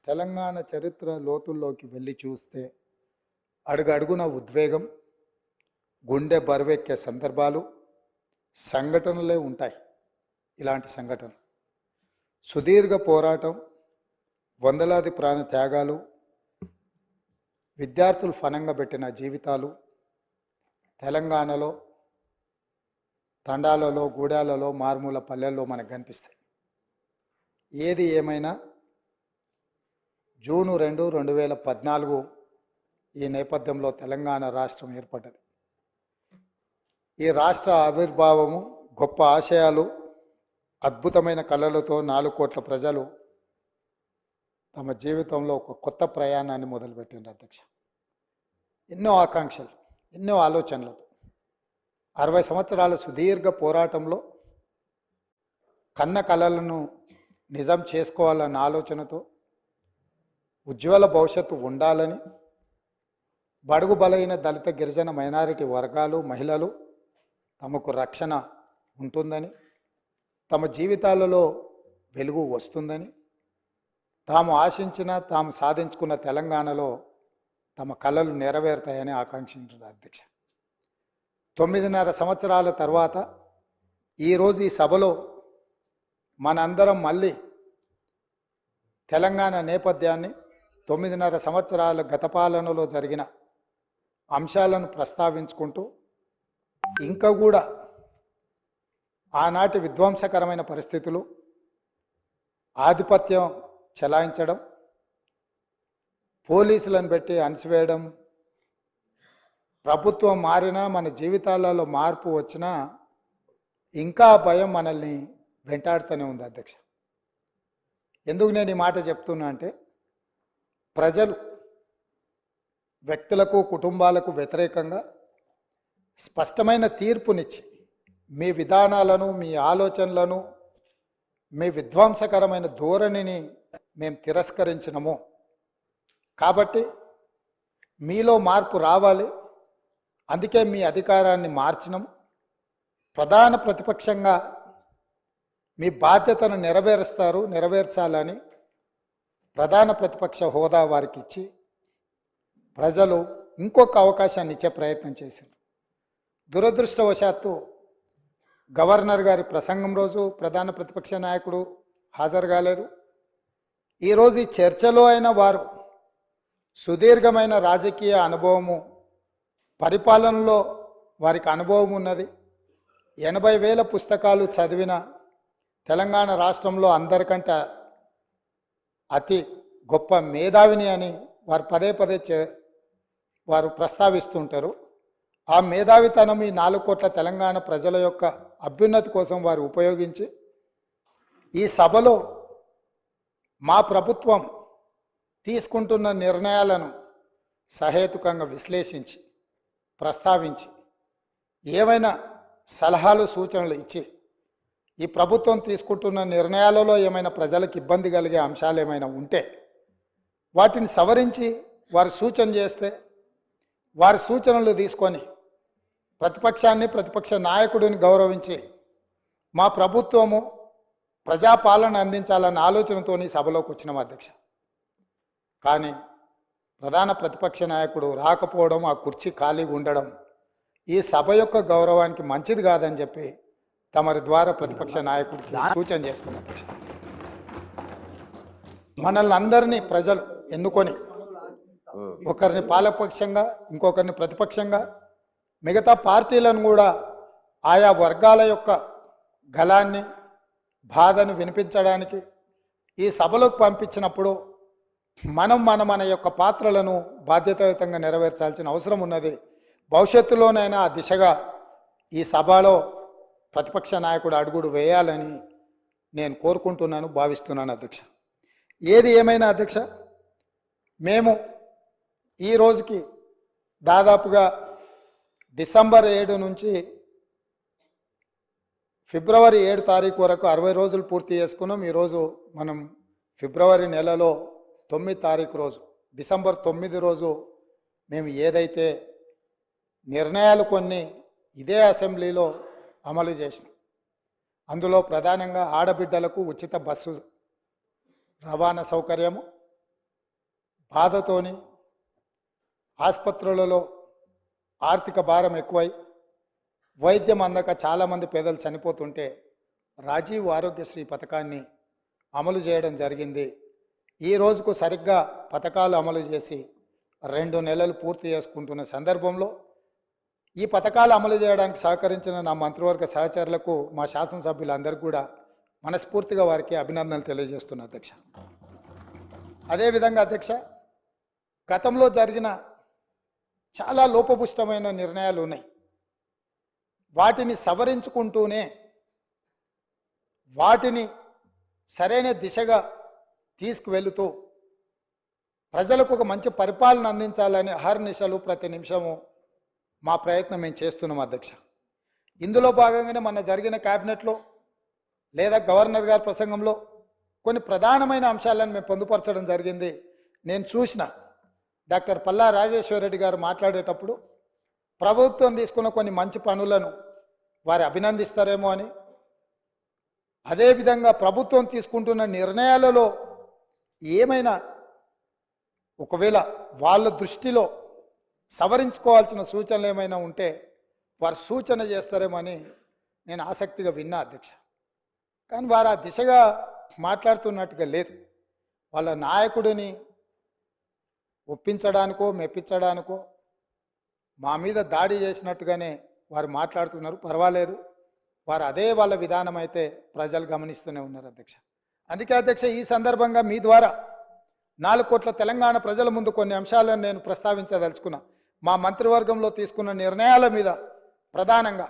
తెలంగాణ చరిత్ర లోతుల్లోకి వెళ్ళి చూస్తే అడుగడుగున ఉద్వేగం, గుండె బరువెక్కే సందర్భాలు, సంఘటనలే ఉంటాయి. ఇలాంటి సంఘటనలు సుదీర్ఘ పోరాటం, వందలాది ప్రాణ త్యాగాలు, విద్యార్థులు ఫనంగా పెట్టిన జీవితాలు తెలంగాణలో తండాలలో, గూడాలలో, మారుమూల పల్లెల్లో మనకు కనిపిస్తాయి. ఏది ఏమైనా జూన్ 2, 2014 ఈ నేపథ్యంలో తెలంగాణ రాష్ట్రం ఏర్పడ్డది. ఈ రాష్ట్ర ఆవిర్భావము, గొప్ప ఆశయాలు, అద్భుతమైన కళలతో 4 కోట్ల ప్రజలు తమ జీవితంలో ఒక కొత్త ప్రయాణాన్ని మొదలుపెట్టిండ్రు అధ్యక్ష. ఎన్నో ఆకాంక్షలు, ఎన్నో ఆలోచనలతో 60 సంవత్సరాల సుదీర్ఘ పోరాటంలో కన్న కళలను నిజం చేసుకోవాలన్న ఆలోచనతో ఉజ్వల భవిష్యత్తు ఉండాలని, బడుగు బలైన దళిత గిరిజన మైనారిటీ వర్గాలు, మహిళలు తమకు రక్షణ ఉంటుందని, తమ జీవితాలలో వెలుగు వస్తుందని, తాము ఆశించిన, తాము సాధించుకున్న తెలంగాణలో తమ కళలు నెరవేరుతాయని ఆకాంక్షించారు అధ్యక్ష. 9.5 సంవత్సరాల తర్వాత ఈరోజు ఈ సభలో మనందరం మళ్ళీ తెలంగాణ నేపథ్యాన్ని, 9.5 సంవత్సరాల గత పాలనలో జరిగిన అంశాలను ప్రస్తావించుకుంటూ, ఇంకా కూడా ఆనాటి విధ్వంసకరమైన పరిస్థితులు, ఆధిపత్యం చెలాయించడం, పోలీసులను పెట్టి అణిచివేయడం, ప్రభుత్వం మారినా మన జీవితాలలో మార్పు వచ్చినా ఇంకా భయం మనల్ని వెంటాడుతూనే ఉంది అధ్యక్ష. ఎందుకు నేను ఈ మాట చెప్తున్నా అంటే, ప్రజలు వ్యక్తులకు, కుటుంబాలకు వ్యతిరేకంగా స్పష్టమైన తీర్పునిచ్చి మీ విధానాలను, మీ ఆలోచనలను, మీ విధ్వంసకరమైన ధోరణిని మేము తిరస్కరించినము. కాబట్టి మీలో మార్పు రావాలి, అందుకే మీ అధికారాన్ని మార్చినాము. ప్రధాన ప్రతిపక్షంగా మీ బాధ్యతను నెరవేర్చాలని ప్రధాన ప్రతిపక్ష హోదా వారికి ఇచ్చి ప్రజలు ఇంకొక అవకాశాన్ని ఇచ్చే ప్రయత్నం చేశారు. దురదృష్టవశాత్తు గవర్నర్ గారి ప్రసంగం రోజు ప్రధాన ప్రతిపక్ష నాయకుడు హాజరు కాలేదు. ఈరోజు ఈ చర్చలో అయిన వారు సుదీర్ఘమైన రాజకీయ అనుభవము, పరిపాలనలో వారికి అనుభవం ఉన్నది, 80,000 పుస్తకాలు చదివిన తెలంగాణ రాష్ట్రంలో అందరికంటే అతి గొప్ప మేధావిని అని వారు పదే వారు ప్రస్తావిస్తుంటారు. ఆ మేధావితనం ఈ 4 కోట్ల తెలంగాణ ప్రజల యొక్క అభ్యున్నతి కోసం వారు ఉపయోగించి ఈ సభలో మా ప్రభుత్వం తీసుకుంటున్న నిర్ణయాలను సహేతుకంగా విశ్లేషించి, ప్రస్తావించి, ఏవైనా సలహాలు, సూచనలు ఇచ్చి ఈ ప్రభుత్వం తీసుకుంటున్న నిర్ణయాలలో ఏమైనా ప్రజలకు ఇబ్బంది కలిగే అంశాలు ఏమైనా ఉంటే వాటిని సవరించి వారు సూచన చేస్తే వారి సూచనలు తీసుకొని ప్రతిపక్షాన్ని, ప్రతిపక్ష నాయకుడిని గౌరవించి మా ప్రభుత్వము ప్రజాపాలన అందించాలన్న ఆలోచనతో సభలోకి వచ్చినాం అధ్యక్ష. కానీ ప్రధాన ప్రతిపక్ష నాయకుడు రాకపోవడం, ఆ కుర్చీ ఖాళీగా ఉండడం ఈ సభ యొక్క గౌరవానికి మంచిది కాదని చెప్పి తమరి ద్వారా ప్రతిపక్ష నాయకుడికి సూచన చేస్తున్నారు అధ్యక్ష. మనల్ని అందరినీ ప్రజలు ఎన్నుకొని ఒకరిని పాలపక్షంగా, ఇంకొకరిని ప్రతిపక్షంగా, మిగతా పార్టీలను కూడా ఆయా వర్గాల యొక్క గళాన్ని, బాధను వినిపించడానికి ఈ సభలోకి పంపించినప్పుడు మన యొక్క పాత్రలను బాధ్యతాయుతంగా నెరవేర్చాల్సిన అవసరం ఉన్నది. భవిష్యత్తులోనైనా ఆ దిశగా ఈ సభలో ప్రతిపక్ష నాయకుడు అడుగుడు వేయాలని నేను కోరుకుంటున్నాను, భావిస్తున్నాను అధ్యక్ష. ఏది ఏమైనా అధ్యక్ష, మేము ఈ రోజుకి దాదాపుగా డిసెంబర్ 7 నుంచి ఫిబ్రవరి 7 తారీఖు వరకు 60 రోజులు పూర్తి చేసుకున్నాం. ఈరోజు మనం ఫిబ్రవరి నెలలో 9 తారీఖు రోజు, డిసెంబర్ 9 రోజు మేము ఏదైతే నిర్ణయాలు కొన్ని ఇదే అసెంబ్లీలో అమలు చేసినాం, అందులో ప్రధానంగా ఆడబిడ్డలకు ఉచిత బస్సు రవాణా సౌకర్యము, బాధతోని ఆసుపత్రులలో ఆర్థిక భారం ఎక్కువై వైద్యం అందక చాలామంది పేదలు చనిపోతుంటే రాజీవ్ ఆరోగ్యశ్రీ పథకాన్ని అమలు చేయడం జరిగింది. ఈ రోజుకు సరిగ్గా పథకాలు అమలు చేసి 2 నెలలు పూర్తి చేసుకుంటున్న సందర్భంలో ఈ పథకాలు అమలు చేయడానికి సహకరించిన నా మంత్రివర్గ సహచరులకు, మా శాసనసభ్యులందరికీ కూడా మనస్ఫూర్తిగా వారికి అభినందనలు తెలియజేస్తున్నా అధ్యక్ష. అదేవిధంగా అధ్యక్ష, గతంలో జరిగిన చాలా లోపభూష్టమైన నిర్ణయాలు ఉన్నాయి. వాటిని సవరించుకుంటూనే వాటిని సరైన దిశగా తీసుకువెళుతూ ప్రజలకు ఒక మంచి పరిపాలన అందించాలని అహర్నిశలు ప్రతి నిమిషము మా ప్రయత్నం మేము చేస్తున్నాం అధ్యక్ష. ఇందులో భాగంగానే మొన్న జరిగిన క్యాబినెట్లో లేదా గవర్నర్ గారి ప్రసంగంలో కొన్ని ప్రధానమైన అంశాలను మేము పొందుపరచడం జరిగింది. నేను చూసిన డాక్టర్ పల్లా రాజేశ్వరరెడ్డి గారు మాట్లాడేటప్పుడు ప్రభుత్వం తీసుకున్న కొన్ని మంచి పనులను వారు అభినందిస్తారేమో అని, అదేవిధంగా ప్రభుత్వం తీసుకుంటున్న నిర్ణయాలలో ఏమైనా ఒకవేళ వాళ్ళ దృష్టిలో సవరించుకోవాల్సిన సూచనలు ఏమైనా ఉంటే వారు సూచన చేస్తారేమో అని నేను ఆసక్తిగా విన్నా అధ్యక్ష. కానీ వారు ఆ దిశగా మాట్లాడుతున్నట్టుగా లేదు. వాళ్ళ నాయకుడిని ఒప్పించడానికో మెప్పించడానికో మా మీద దాడి చేసినట్టుగానే వారు మాట్లాడుతున్నారు. పర్వాలేదు, వారు అదే వాళ్ళ విధానం అయితే ప్రజలు గమనిస్తూనే ఉన్నారు అధ్యక్ష. అందుకే అధ్యక్ష, ఈ సందర్భంగా మీ ద్వారా 4 కోట్ల తెలంగాణ ప్రజల ముందు కొన్ని అంశాలను నేను ప్రస్తావించదలుచుకున్నా. మా మంత్రివర్గంలో తీసుకున్న నిర్ణయాల మీద ప్రధానంగా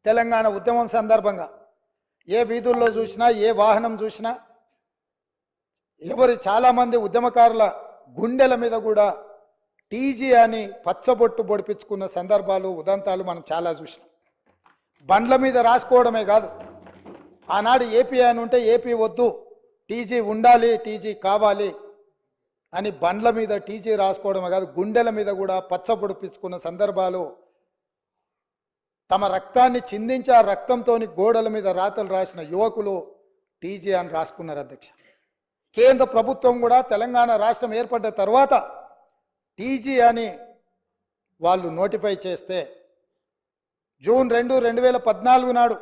తెలంగాణ ఉద్యమం సందర్భంగా ఏ వీధుల్లో చూసినా, ఏ వాహనం చూసినా, చాలామంది ఉద్యమకారుల గుండెల మీద కూడా టీజీ అని పచ్చబొట్టు పొడిపించుకున్న సందర్భాలు, ఉదంతాలు మనం చాలా చూసినాం. బండ్ల మీద రాసుకోవడమే కాదు, ఆనాడు ఏపీ అని ఉంటే ఏపీ వద్దు, టీజీ ఉండాలి, టీజీ కావాలి అని బండ్ల మీద టీజీ రాసుకోవడమే కాదు, గుండెల మీద కూడా పచ్చబొడిపించుకున్న సందర్భాలు, తమ రక్తాన్ని చిందించి ఆ రక్తంతో గోడల మీద రాతలు రాసిన యువకులు టీజీ అని రాసుకున్నారు అధ్యక్ష. కేంద్ర ప్రభుత్వం కూడా తెలంగాణ రాష్ట్రం ఏర్పడ్డ తర్వాత టీజీ అని వాళ్ళు నోటిఫై చేస్తే జూన్ 2, 2014 నాడు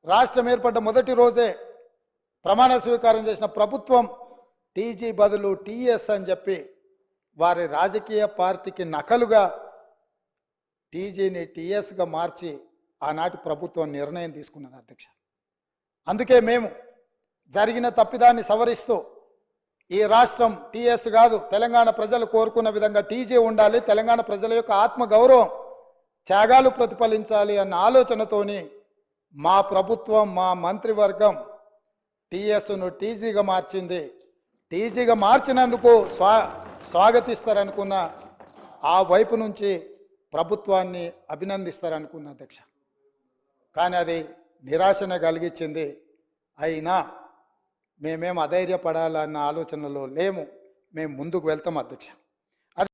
రాష్ట్రం ఏర్పడ్డ మొదటి రోజే ప్రమాణ స్వీకారం చేసిన ప్రభుత్వం టీజీ బదులు టీఎస్ అని చెప్పి వారి రాజకీయ పార్టీకి నకలుగా టీజీని టీఎస్గా మార్చి ఆనాటి ప్రభుత్వం నిర్ణయం తీసుకున్నది అధ్యక్ష. అందుకే మేము జరిగిన తప్పిదాన్ని సవరిస్తూ ఈ రాష్ట్రం టీఎస్ కాదు, తెలంగాణ ప్రజలు కోరుకున్న విధంగా టీజీ ఉండాలి, తెలంగాణ ప్రజల యొక్క ఆత్మగౌరవం, త్యాగాలు ప్రతిఫలించాలి అన్న ఆలోచనతోని మా ప్రభుత్వం, మా మంత్రివర్గం టీఎస్ను టీజీగా మార్చింది. టీజీగా మార్చినందుకు స్వాగతిస్తారనుకున్న ఆ వైపు నుంచి ప్రభుత్వాన్ని అభినందిస్తారనుకున్న అధ్యక్ష. కానీ అది నిరాశనే కలిగించింది. అయినా మేమేం అధైర్యపడాలన్న ఆలోచనలో లేము, మేము ముందుకు వెళ్తాం అధ్యక్ష.